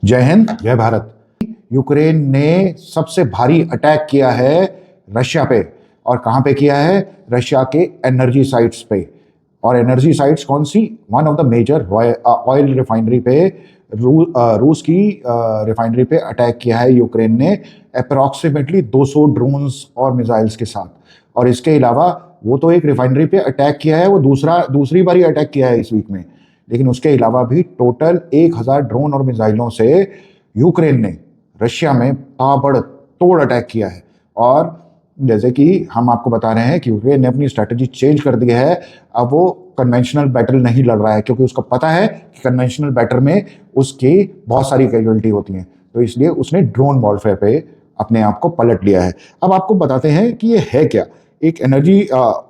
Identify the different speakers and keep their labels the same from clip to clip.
Speaker 1: जय हिंद, जय भारत। यूक्रेन ने सबसे भारी अटैक किया है रशिया पे। और कहाँ पे किया है? रशिया के एनर्जी साइट्स पे। और एनर्जी साइट्स कौन सी? One of the major oil refinery पे, रूस की रिफाइनरी पे अटैक किया है यूक्रेन ने अप्रॉक्सीमेटली 200 ड्रोन्स और मिसाइल्स के साथ। और इसके अलावा वो तो एक रिफाइनरी पे अटैक किया है, वो दूसरी बारी अटैक किया है इस वीक में। लेकिन उसके अलावा भी टोटल 1000 ड्रोन और मिसाइलों से यूक्रेन ने रशिया में ताबड़तोड़ अटैक किया है। और जैसे कि हम आपको बता रहे हैं कि यूक्रेन ने अपनी स्ट्रैटेजी चेंज कर दी है। अब वो कन्वेंशनल बैटल नहीं लड़ रहा है, क्योंकि उसको पता है कि कन्वेंशनल बैटल में उसकी बहुत सारी कैजुअलिटी होती हैं। तो इसलिए उसने ड्रोन वॉरफेयर पे अपने आप को पलट लिया है। अब आपको बताते हैं कि ये है क्या। एक एनर्जी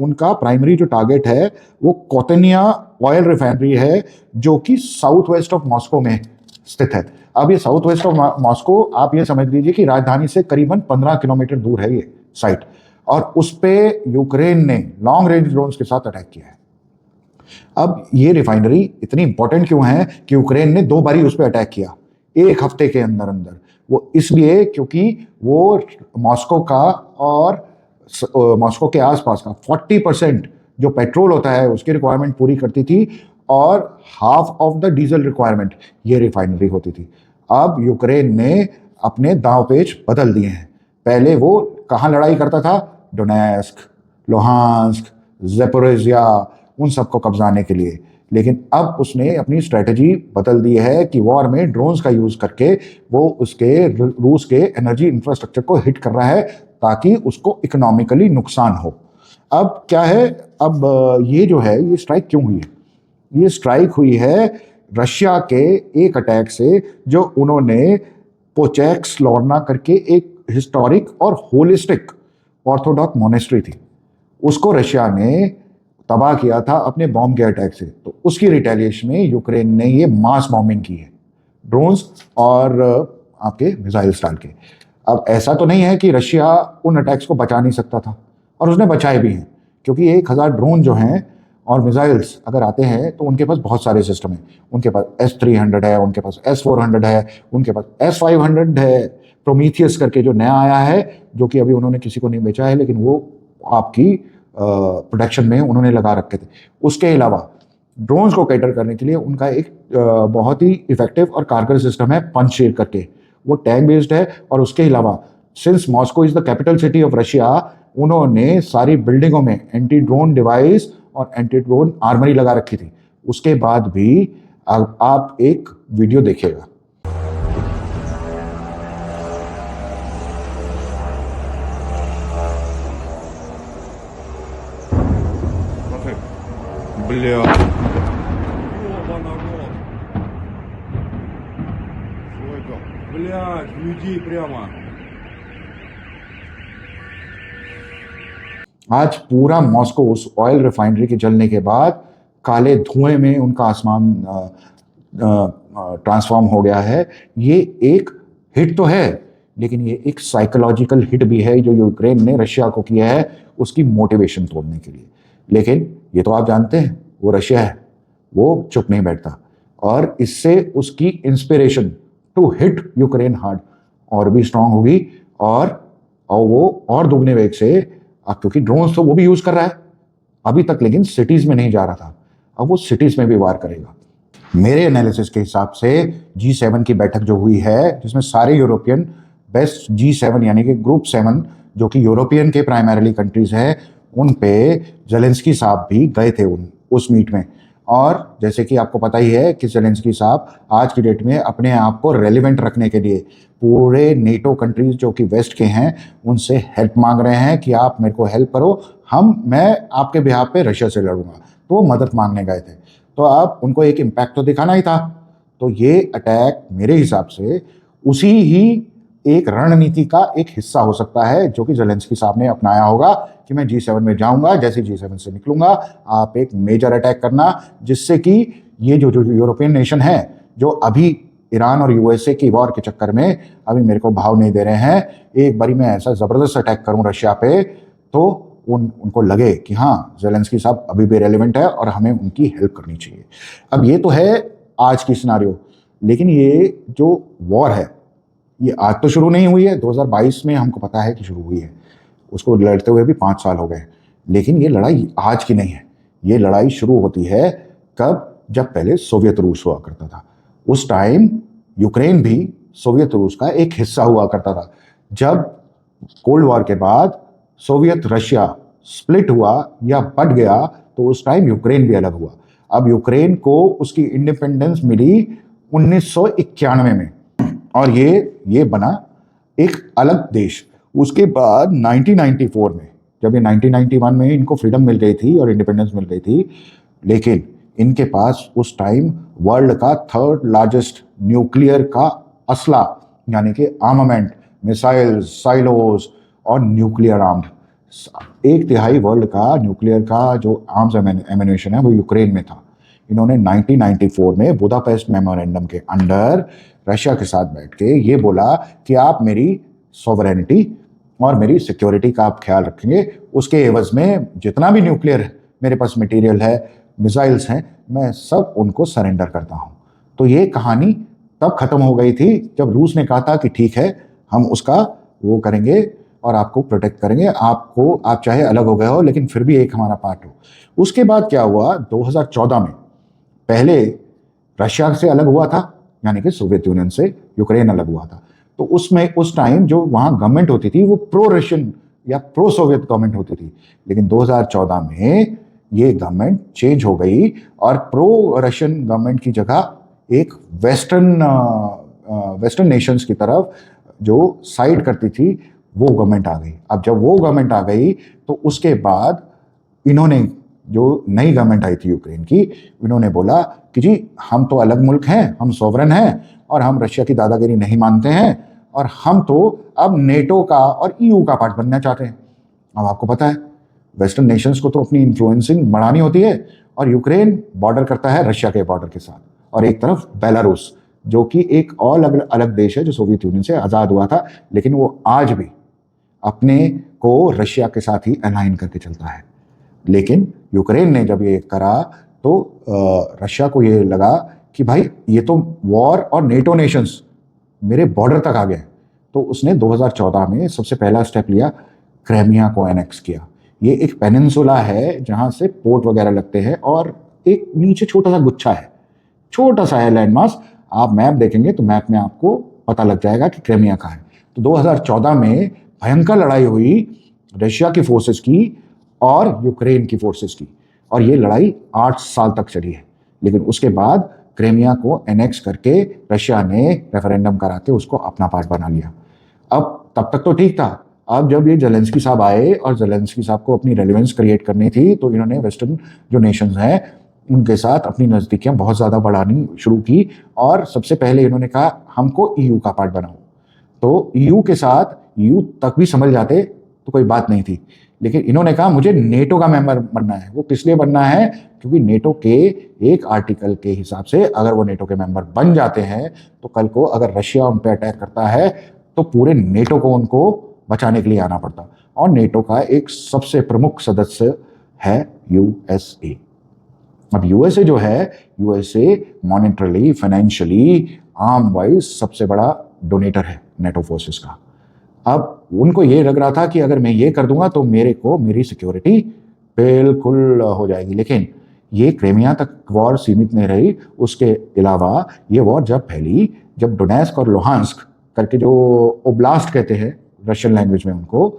Speaker 1: उनका प्राइमरी जो टारगेट है वो कोतनिया ऑयल रिफाइनरी है, जो कि साउथ वेस्ट ऑफ मॉस्को में स्थित है। अब ये साउथ वेस्ट ऑफ मॉस्को, आप ये समझ लीजिए कि राजधानी से करीबन 15 किलोमीटर दूर है ये साइट। और उस पे यूक्रेन ने लॉन्ग रेंज ड्रोन्स के साथ अटैक किया है। अब ये रिफाइनरी इतनी इंपॉर्टेंट क्यों है कि यूक्रेन ने 2 बारी उस पर अटैक किया एक हफ्ते के अंदर अंदर? वो इसलिए क्योंकि वो मॉस्को का और मॉस्को के आसपास का 40% जो पेट्रोल होता है उसकी रिक्वायरमेंट पूरी करती थी, और half of the diesel requirement ये रिफाइनरी होती थी। अब यूक्रेन ने अपने दांव पेच बदल दिए हैं। पहले वो कहाँ लड़ाई करता था? डोनेस्क, लुहांस्क, ज़ेपोरिज़िया, उन सबको कब्जाने के लिए। लेकिन अब उसने अपनी स्ट्रेटजी बदल दी है कि वॉर में ड्रोन्स का यूज करके वो उसके रूस के एनर्जी इंफ्रास्ट्रक्चर को हिट कर रहा है, ताकि उसको इकोनॉमिकली नुकसान हो। अब क्या है, अब ये जो है ये स्ट्राइक क्यों हुई है? ये स्ट्राइक हुई है रशिया के एक अटैक से, जो उन्होंने पोचेक्स लॉर्ना करके एक हिस्टोरिक और होलिस्टिक ऑर्थोडॉक्स मोनेस्ट्री थी, उसको रशिया ने तबाह किया था अपने बॉम्ब के अटैक से। तो उसकी रिटेलिएशन में यूक्रेन ने ये मास बॉम्बिंग की है, ड्रोन्स और आपके मिसाइल्स डाल के। अब ऐसा तो नहीं है कि रशिया उन अटैक्स को बचा नहीं सकता था, और उसने बचाए भी हैं, क्योंकि 1000 ड्रोन जो हैं और मिसाइल्स अगर आते हैं तो उनके पास बहुत सारे सिस्टम हैं। उनके पास S-300 है, उनके पास S-400 है, उनके पास S-500 है, प्रोमीथियस करके जो नया आया है, जो कि अभी उन्होंने किसी को नहीं बेचा है, लेकिन वो आपकी प्रोडक्शन में उन्होंने लगा रखे थे। उसके अलावा ड्रोन्स को कैटर करने के लिए उनका एक बहुत ही इफेक्टिव और कारगर सिस्टम है पंचशीर करके, वो टैंक बेस्ड है। और उसके अलावा since Moscow is the capital city of Russia, उन्होंने सारी बिल्डिंगों में एंटी ड्रोन डिवाइस और एंटी ड्रोन आर्मरी लगा रखी थी। उसके बाद भी आप एक वीडियो देखिएगा।
Speaker 2: Бля. Блядь, людей прямо.
Speaker 1: आज पूरा मॉस्को उस ऑयल रिफाइनरी के जलने के बाद काले धुएं में उनका आसमान ट्रांसफॉर्म हो गया है। ये एक हिट तो है, लेकिन ये एक साइकोलॉजिकल हिट भी है जो यूक्रेन ने रशिया को किया है उसकी मोटिवेशन तोड़ने के लिए। लेकिन ये तो आप जानते हैं वो रशिया है, वो चुप नहीं बैठता, और इससे उसकी inspiration to hit Ukraine hard और भी स्ट्रांग होगी। और वो और दुगने वेग से, क्योंकि ड्रोन्स तो वो भी यूज कर रहा है अभी तक, लेकिन सिटीज में नहीं जा रहा था, अब वो सिटीज में भी वार करेगा। मेरे एनालिसिस के हिसाब से G7 की बैठक जो हुई है, जिसमें सारे यूरोपियन बेस्ट G7 यानी कि ग्रुप 7 जो कि यूरोपियन के प्राइमरीली कंट्रीज हैं, उन पे ज़ेलेंस्की साहब भी गए थे उस मीट में। और जैसे कि आपको पता ही है कि ज़ेलेंस्की साहब आज की डेट में अपने आप को रेलिवेंट रखने के लिए पूरे नेटो कंट्रीज जो कि वेस्ट के हैं उनसे हेल्प मांग रहे हैं कि आप मेरे को हेल्प करो, मैं आपके बिहाफ पे रशिया से लड़ूंगा। तो वो मदद मांगने गए थे, तो अब उनको एक इम्पैक्ट तो दिखाना ही था। तो ये अटैक मेरे हिसाब से उसी ही एक रणनीति का एक हिस्सा हो सकता है जो कि ज़ेलेंस्की साहब ने अपनाया होगा कि मैं G7 में जाऊंगा, जैसे G7 से निकलूंगा आप एक मेजर अटैक करना, जिससे कि ये जो यूरोपियन नेशन है जो अभी ईरान और USA की वॉर के चक्कर में अभी मेरे को भाव नहीं दे रहे हैं, एक बारी मैं ऐसा ज़बरदस्त अटैक करूं रशिया पे तो उनको लगे कि हाँ ज़ेलेंस्की साहब अभी भी रेलिवेंट है और हमें उनकी हेल्प करनी चाहिए। अब ये तो है आज की सिनारियो, लेकिन ये जो वॉर है ये आज तो शुरू नहीं हुई है, 2022 में हमको पता है कि शुरू हुई है, उसको लड़ते हुए भी 5 साल हो गए। लेकिन ये लड़ाई आज की नहीं है, ये लड़ाई शुरू होती है कब? जब पहले सोवियत रूस हुआ करता था। उस टाइम यूक्रेन भी सोवियत रूस का एक हिस्सा हुआ करता था। जब कोल्ड वॉर के बाद सोवियत रशिया स्प्लिट हुआ या बट गया तो उस टाइम यूक्रेन भी अलग हुआ। अब यूक्रेन को उसकी इंडिपेंडेंस मिली 1991 में और ये बना एक अलग देश। उसके बाद 1994 में, जब ये 1991 में इनको फ्रीडम मिल गई थी और इंडिपेंडेंस मिल गई थी, लेकिन इनके पास उस टाइम वर्ल्ड का 3rd लार्जेस्ट न्यूक्लियर का असला यानी कि आर्मामेंट, मिसाइल्स, साइलोज और न्यूक्लियर आर्म्ड 1/3 वर्ल्ड का न्यूक्लियर का जो आर्म्स एम्यूनेशन है वो यूक्रेन में था। इन्होंने 1994 में बुदापेस्ट मेमोरेंडम के अंडर रशिया के साथ बैठ के ये बोला कि आप मेरी सॉवरेनिटी और मेरी सिक्योरिटी का आप ख्याल रखेंगे, उसके एवज में जितना भी न्यूक्लियर मेरे पास मटेरियल है, मिसाइल्स हैं, मैं सब उनको सरेंडर करता हूं। तो ये कहानी तब खत्म हो गई थी जब रूस ने कहा था कि ठीक है हम उसका वो करेंगे और आपको प्रोटेक्ट करेंगे, आप चाहे अलग हो गए हो लेकिन फिर भी एक हमारा पार्ट हो। उसके बाद क्या हुआ? 2014 में पहले रशिया से अलग हुआ था, यानी कि सोवियत यूनियन से यूक्रेन अलग हुआ था। तो उसमें उस टाइम जो वहां गवर्नमेंट होती थी वो प्रो रशियन या प्रो सोवियत गवर्नमेंट होती थी। लेकिन 2014 में ये गवर्नमेंट चेंज हो गई और प्रो रशियन गवर्नमेंट की जगह एक वेस्टर्न नेशंस की तरफ जो साइड करती थी वो गवर्नमेंट आ गई। अब जब वो गवर्नमेंट आ गई तो उसके बाद इन्होंने, जो नई गवर्नमेंट आई थी यूक्रेन की, इन्होंने बोला कि जी हम तो अलग मुल्क हैं, हम सॉवरन हैं और हम रशिया की दादागिरी नहीं मानते हैं और हम तो अब नेटो का और ईयू का पार्ट बनना चाहते हैं। अब आपको पता है वेस्टर्न नेशंस को तो अपनी इन्फ्लुएंसिंग बढ़ानी होती है और यूक्रेन बॉर्डर करता है रशिया के बॉर्डर के साथ, और एक तरफ बेलारूस जो कि एक और अलग देश है जो सोवियत यूनियन से आज़ाद हुआ था, लेकिन वो आज भी अपने को रशिया के साथ ही अलाइन करके चलता है। लेकिन यूक्रेन ने जब ये करा तो रशिया को ये लगा कि भाई ये तो वॉर और नेटो नेशंस मेरे बॉर्डर तक आ गए, तो उसने 2014 में सबसे पहला स्टेप लिया, क्रेमिया को एनेक्स किया। ये एक पेनिनसुला है जहां से पोर्ट वगैरह लगते हैं और एक नीचे छोटा सा गुच्छा है, छोटा सा है लैंड मास। आप मैप देखेंगे तो मैप में आपको पता लग जाएगा कि क्रेमिया कहाँ है। तो 2014 में भयंकर लड़ाई हुई रशिया की फोर्सेस की और यूक्रेन की फोर्सेस की, और ये लड़ाई 8 साल तक चली है। लेकिन उसके बाद क्रेमिया को एनेक्स करके रशिया ने रेफरेंडम करा के उसको अपना पार्ट बना लिया। अब तब तक तो ठीक था। अब जब ये जेलेंस्की साहब आए और जेलेंस्की साहब को अपनी रेलेवेंस क्रिएट करनी थी तो इन्होंने वेस्टर्न जो नेशंस हैं उनके साथ अपनी नज़दीकियां बहुत ज़्यादा बढ़ानी शुरू की और सबसे पहले इन्होंने कहा हमको ईयू का पार्ट बनाओ। तो ईयू के साथ ईयू तक भी समझ जाते तो कोई बात नहीं थी, लेकिन इन्होंने कहा मुझे नेटो का मेंबर बनना है। वो किस लिए बनना है? क्योंकि नेटो के एक आर्टिकल के हिसाब से अगर वो नेटो के मेंबर बन जाते हैं तो कल को अगर रशिया उन पर अटैक करता है तो पूरे नेटो को उनको बचाने के लिए आना पड़ता। और नेटो का एक सबसे प्रमुख सदस्य है यूएसए। अब यूएसए जो है, यूएसए मॉनेटरली, फाइनेंशियली, आर्म वाइज सबसे बड़ा डोनेटर है नेटो फोर्सेस का। अब उनको ये लग रहा था कि अगर मैं ये कर दूंगा तो मेरी सिक्योरिटी बिल्कुल हो जाएगी। लेकिन ये क्रेमिया तक वॉर सीमित नहीं रही। उसके अलावा ये वॉर जब फैली, जब डोनेस्क और लुहांस्क करके जो ओब्लास्ट कहते हैं रशियन लैंग्वेज में उनको,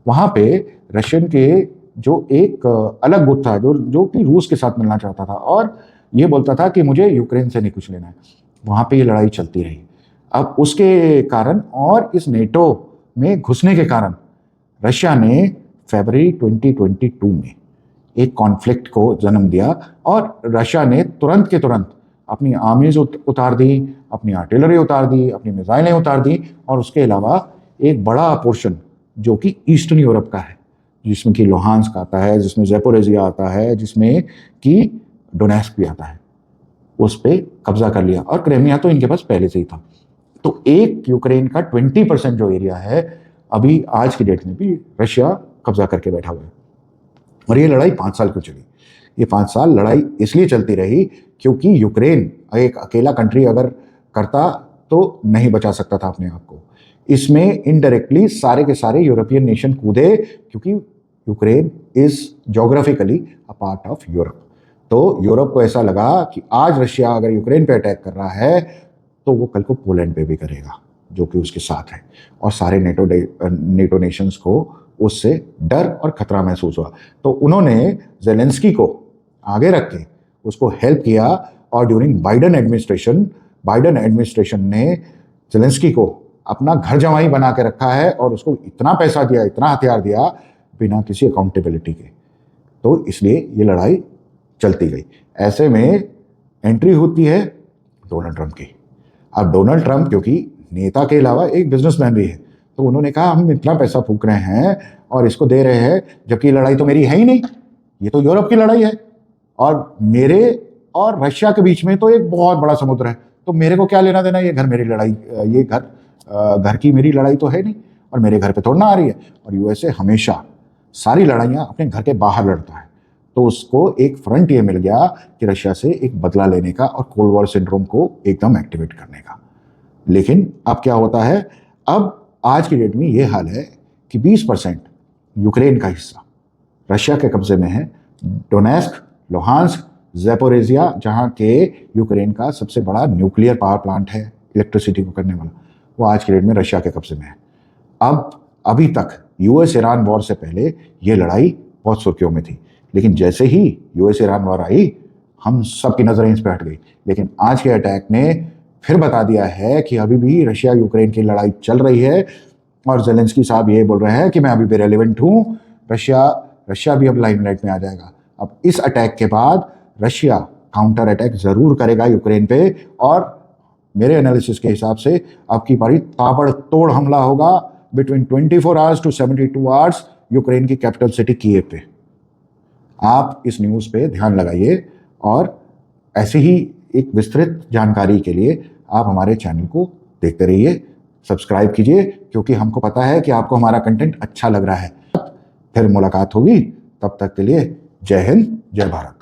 Speaker 1: वहाँ पे रशियन के जो एक अलग गुट था जो कि रूस के साथ मिलना चाहता था और ये बोलता था कि मुझे यूक्रेन से नहीं कुछ लेना है, वहाँ पे ये लड़ाई चलती रही। अब उसके कारण और इस नेटो में घुसने के कारण रशिया ने फरवरी 2022 में एक कॉन्फ्लिक्ट को जन्म दिया और रशिया ने तुरंत के तुरंत अपनी आर्मीज उतार दी, अपनी आर्टिलरी उतार दी, अपनी मिसाइलें उतार दी और उसके अलावा एक बड़ा पोर्शन जो कि ईस्टर्न यूरोप का है, जिसमें कि लुहांस्क आता है, जिसमें ज़ैपोरिज़िया आता है, जिसमें कि डोनेस्क भी आता है, उस पर कब्जा कर लिया। और क्रेमिया तो इनके पास पहले से ही था। तो एक यूक्रेन का 20% जो एरिया है अभी आज की डेट में भी रशिया कब्जा करके बैठा हुआ है। और ये लड़ाई 5 साल क्यों चली? ये 5 साल लड़ाई इसलिए चलती रही क्योंकि यूक्रेन एक अकेला कंट्री अगर करता तो नहीं बचा सकता था अपने आप को। इसमें इनडायरेक्टली सारे के सारे यूरोपियन नेशन कूदे, क्योंकि Ukraine is geographically a part of Europe. तो यूरोप को ऐसा लगा कि आज रशिया अगर यूक्रेन पे अटैक कर रहा है तो वो कल को पोलैंड पे भी करेगा, जो कि उसके साथ है। और सारे नेटो नेशंस को उससे डर और खतरा महसूस हुआ। तो उन्होंने जेलेंस्की को आगे रख के उसको हेल्प किया। और ड्यूरिंग बाइडन एडमिनिस्ट्रेशन ने जेलेंस्की को अपना घर जमाई बना के रखा है और उसको इतना पैसा दिया, इतना हथियार दिया, बिना किसी अकाउंटेबिलिटी के। तो इसलिए ये लड़ाई चलती गई। ऐसे में एंट्री होती है डोनाल्ड ट्रंप की। अब डोनाल्ड ट्रंप क्योंकि नेता के अलावा एक बिजनेसमैन भी है, तो उन्होंने कहा हम इतना पैसा फूक रहे हैं और इसको दे रहे हैं, जबकि ये लड़ाई तो मेरी है ही नहीं, ये तो यूरोप की लड़ाई है और मेरे और रशिया के बीच में तो एक बहुत बड़ा समुद्र है, तो मेरे को क्या लेना देना, ये घर मेरी लड़ाई, ये घर की मेरी लड़ाई तो है नहीं और मेरे घर पे तोड़ना आ रही है। और यूएसए हमेशा सारी लड़ाइयाँ अपने घर के बाहर लड़ता है, तो उसको एक फ्रंट ये मिल गया कि रशिया से एक बदला लेने का और कोल्ड वॉर सिंड्रोम को एकदम एक्टिवेट करने का। लेकिन अब क्या होता है, अब आज की डेट में ये हाल है कि 20% यूक्रेन का हिस्सा रशिया के कब्जे में है। डोनेस्क, लुहांस्क, ज़ैपोरिज़िया, जहाँ के यूक्रेन का सबसे बड़ा न्यूक्लियर पावर प्लांट है इलेक्ट्रिसिटी को करने वाला, वो आज की डेट में रशिया के कब्जे में है। अब अभी तक यूएस ईरान वॉर से पहले ये लड़ाई बहुत सुर्खियों में थी, लेकिन जैसे ही यूएस ईरान वॉर आई हम सब की नजरें इस पर हट गई। लेकिन आज के अटैक ने फिर बता दिया है कि अभी भी रशिया यूक्रेन की लड़ाई चल रही है और जेलेंस्की साहब ये बोल रहे हैं कि मैं अभी भी रेलिवेंट हूँ, रशिया भी अब लाइमलाइट में आ जाएगा। अब इस अटैक के बाद रशिया काउंटर अटैक जरूर करेगा यूक्रेन पे और मेरे एनालिसिस के हिसाब से अब की बारी ताबड़तोड़ हमला होगा between 24 hours to 72 hours Ukraine की कैपिटल सिटी कीव पे। आप इस न्यूज़ पे ध्यान लगाइए और ऐसे ही एक विस्तृत जानकारी के लिए आप हमारे चैनल को देखते रहिए, सब्सक्राइब कीजिए, क्योंकि हमको पता है कि आपको हमारा कंटेंट अच्छा लग रहा है। फिर मुलाकात होगी, तब तक के लिए जय हिंद, जय भारत।